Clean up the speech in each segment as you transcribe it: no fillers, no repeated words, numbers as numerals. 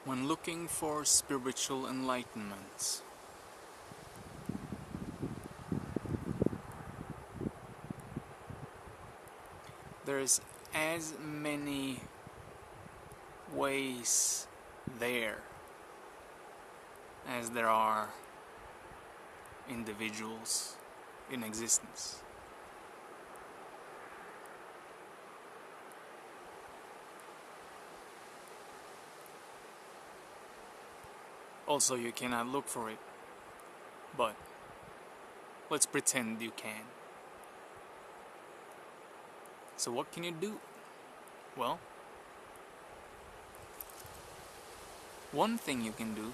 When looking for spiritual enlightenment, there's as many ways there as there are individuals in existence. Also, you cannot look for it, but let's pretend you can. So what can you do? Well, one thing you can do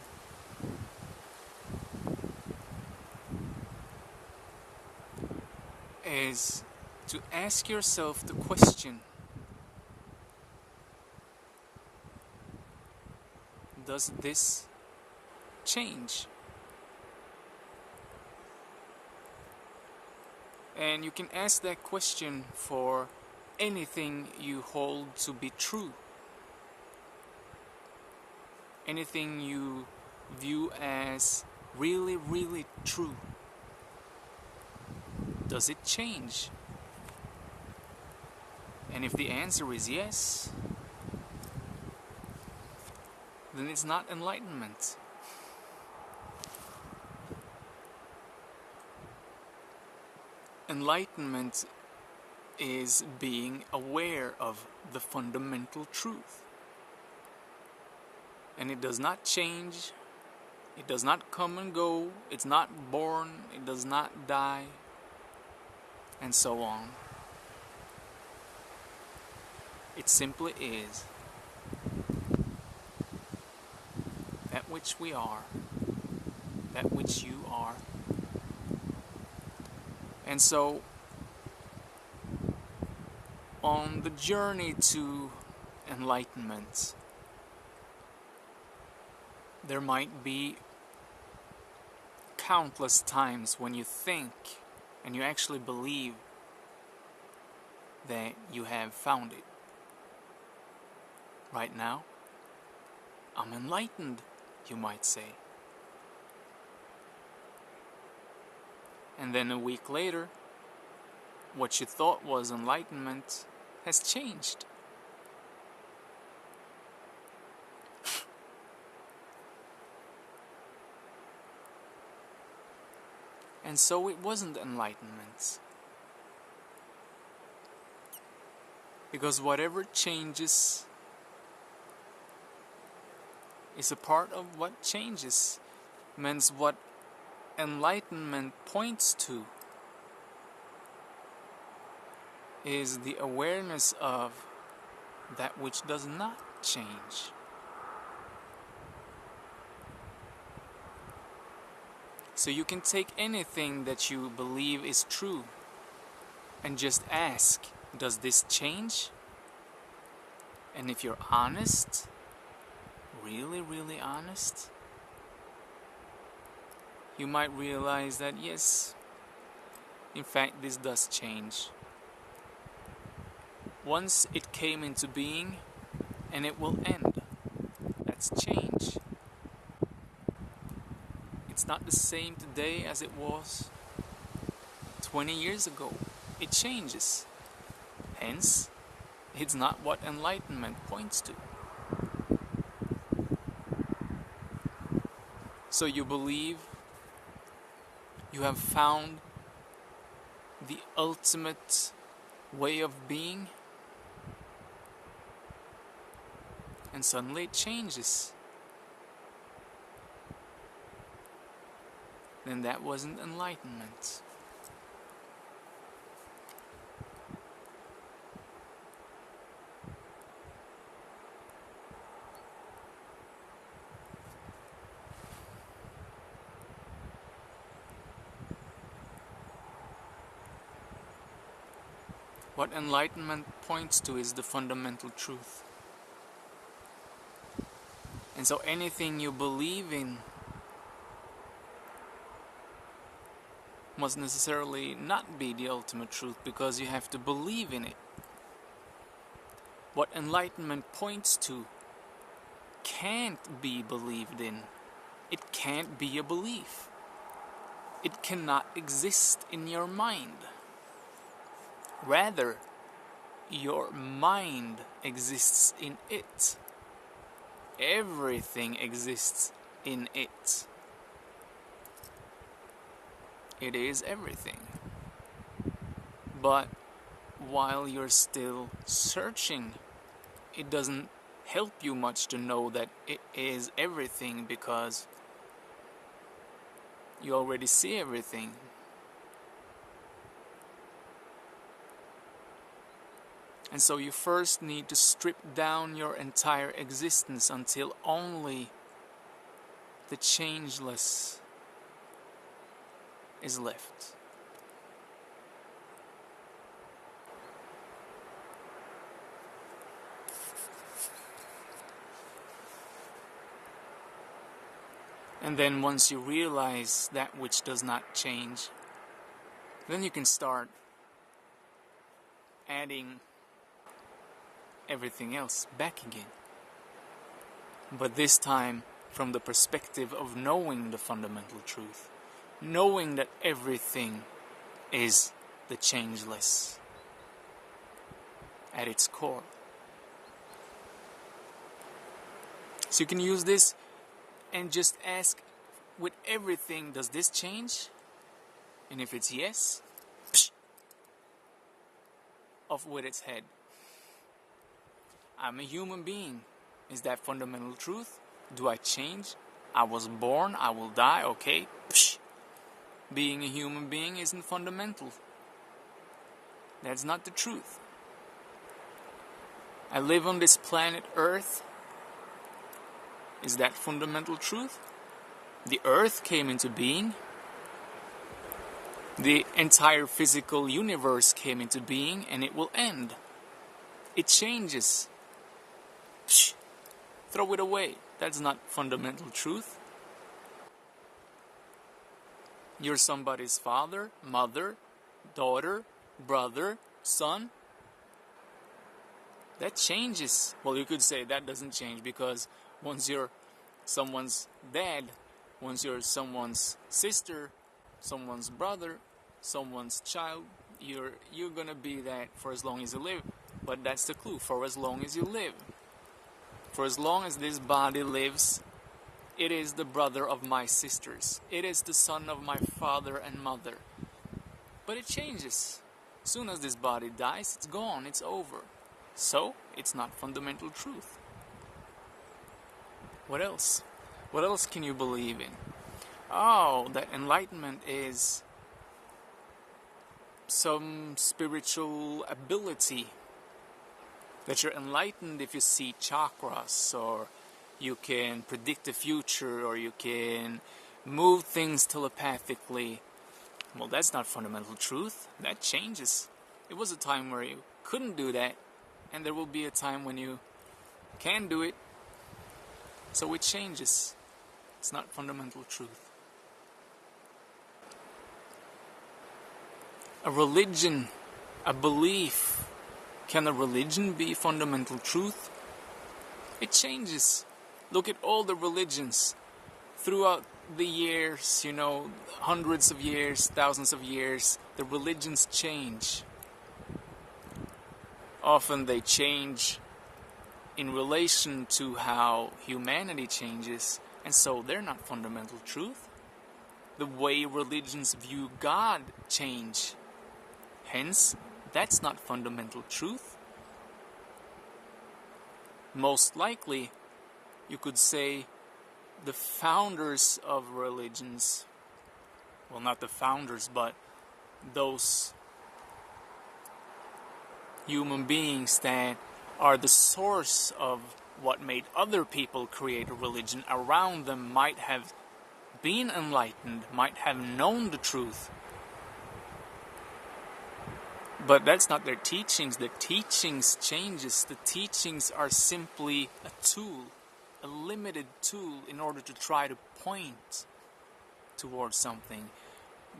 is to ask yourself the question, does this change? And you can ask that question for anything you hold to be true. Anything you view as really, really true. Does it change? And if the answer is yes, then it's not enlightenment. Enlightenment is being aware of the fundamental truth. And it does not change, it does not come and go, it's not born, it does not die, and so on. It simply is that which we are, that which you are. And so, on the journey to enlightenment, there might be countless times when you think and you actually believe that you have found it. Right now, I'm enlightened, you might say. And then a week later, what you thought was enlightenment has changed. And so it wasn't enlightenment. Because whatever changes is a part of what changes. Means what enlightenment points to is the awareness of that which does not change. So you can take anything that you believe is true and just ask, does this change? And if you're honest, really, really honest, you might realize that yes, in fact, this does change. Once it came into being, and it will end. That's change. It's not the same today as it was 20 years ago. It changes. Hence, it's not what enlightenment points to. So you believe you have found the ultimate way of being, and suddenly it changes. Then that wasn't enlightenment. What enlightenment points to is the fundamental truth. And so anything you believe in must necessarily not be the ultimate truth, because you have to believe in it. What enlightenment points to can't be believed in. It can't be a belief. It cannot exist in your mind. Rather, your mind exists in it. Everything exists in it. It is everything. But while you're still searching, it doesn't help you much to know that it is everything, because you already see everything. And so you first need to strip down your entire existence until only the changeless is left. And then once you realize that which does not change, then you can start adding everything else back again. But this time from the perspective of knowing the fundamental truth. Knowing that everything is the changeless at its core. So you can use this and just ask with everything, does this change? And if it's yes, off with its head. I'm a human being. Is that fundamental truth? Do I change? I was born, I will die, okay. Being a human being isn't fundamental. That's not the truth. I live on this planet Earth. Is that fundamental truth? The Earth came into being. The entire physical universe came into being, and it will end. It changes. Throw it away. That's not fundamental truth. You're somebody's father, mother, daughter, brother, son. That changes. Well, you could say that doesn't change, because once you're someone's dad, once you're someone's sister, someone's brother, someone's child, you're gonna be that for as long as you live. But that's the clue, for as long as you live. For as long as this body lives, it is the brother of my sisters. It is the son of my father and mother. But it changes. As soon as this body dies, it's gone, it's over. So, it's not fundamental truth. What else? What else can you believe in? Oh, that enlightenment is some spiritual ability. That you're enlightened if you see chakras, or you can predict the future, or you can move things telepathically. Well, that's not fundamental truth. That changes. It was a time where you couldn't do that, and there will be a time when you can do it. So it changes. It's not fundamental truth. A religion, a belief. Can a religion be fundamental truth? It changes. Look at all the religions throughout the years, hundreds of years, thousands of years. The religions change. Often they change in relation to how humanity changes, and so they're not fundamental truth. The way religions view God change. Hence, that's not fundamental truth. Most likely, you could say the founders of religions, well, not the founders, but those human beings that are the source of what made other people create a religion around them might have been enlightened, might have known the truth. But that's not their teachings. The teachings changes. The teachings are simply a tool, a limited tool in order to try to point towards something.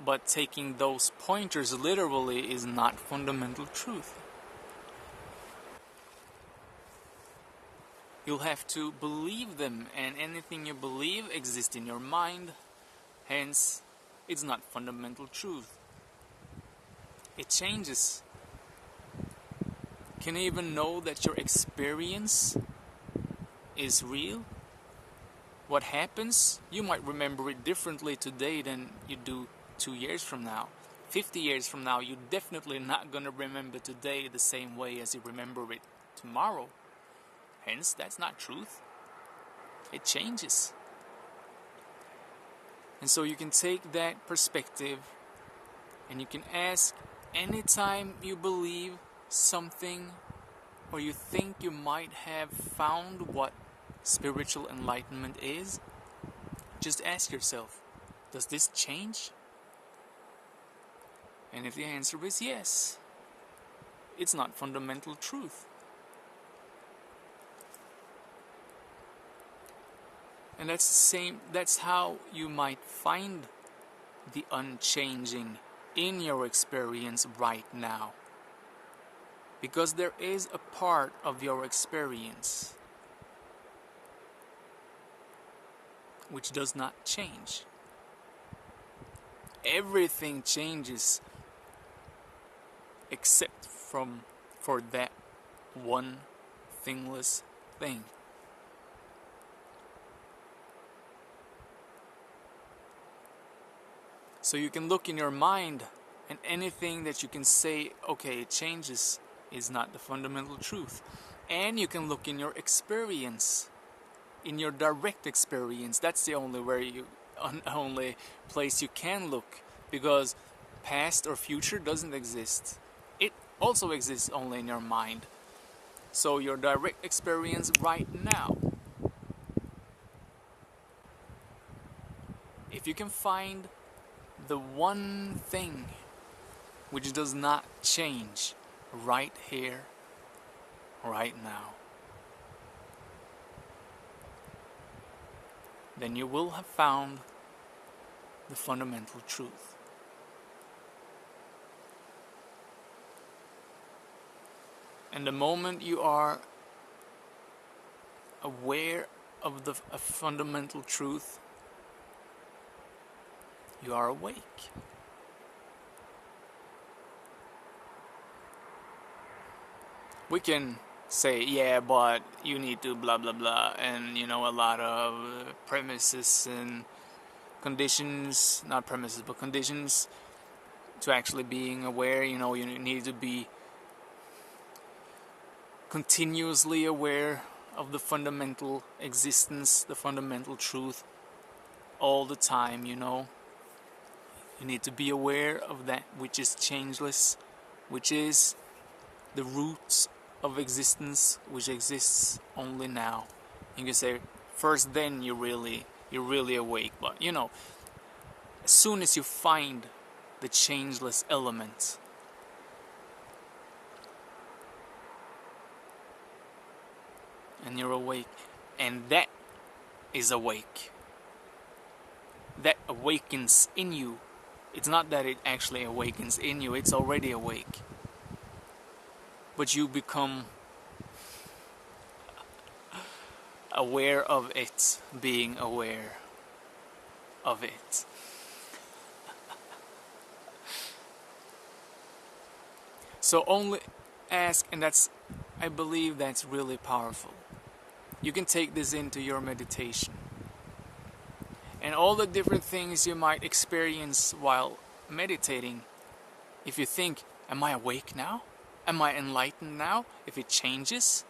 But taking those pointers literally is not fundamental truth. You'll have to believe them, and anything you believe exists in your mind. Hence, it's not fundamental truth. It changes. Can you even know that your experience is real? What happens? You might remember it differently today than you do 2 years from now. 50 years from now, you're definitely not going to remember today the same way as you remember it tomorrow. Hence, that's not truth. It changes. And so you can take that perspective and you can ask anytime you believe something or you think you might have found what spiritual enlightenment is, just ask yourself, does this change? And if the answer is yes, it's not fundamental truth. And that's how you might find the unchanging in your experience right now. Because there is a part of your experience which does not change. Everything changes except for that one thingless thing. So you can look in your mind, and anything that you can say, okay, it changes, is not the fundamental truth. And you can look in your experience, in your direct experience. That's the only only place you can look, because past or future doesn't exist. It also exists only in your mind. So your direct experience right now, if you can find the one thing which does not change right here, right now, then you will have found the fundamental truth. And the moment you are aware of the fundamental truth, you are awake. We can say, yeah, but you need to blah blah blah, and a lot of premises and conditions, not premises but conditions to actually being aware. You need to be continuously aware of the fundamental existence, the fundamental truth all the time. You need to be aware of that which is changeless, which is the roots of existence, which exists only now. You can say, first then you're really awake. But as soon as you find the changeless element, and you're awake, and that is awake. That awakens in you. It's not that it actually awakens in you, it's already awake. But you become aware of it, being aware of it. So only ask, and I believe that's really powerful. You can take this into your meditation. And all the different things you might experience while meditating, if you think, am I awake now? Am I enlightened now? If it changes,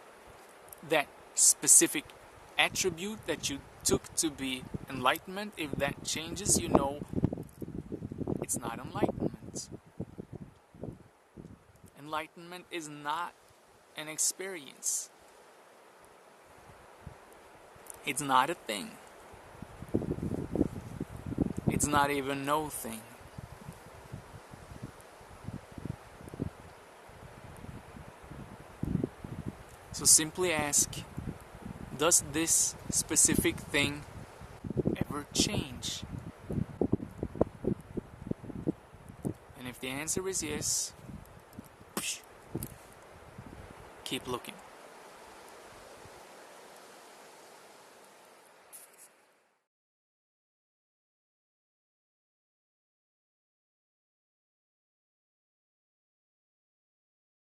that specific attribute that you took to be enlightenment, if that changes, it's not enlightenment. Enlightenment is not an experience. It's not a thing. It's not even no thing. So simply ask, does this specific thing ever change? And if the answer is yes, keep looking.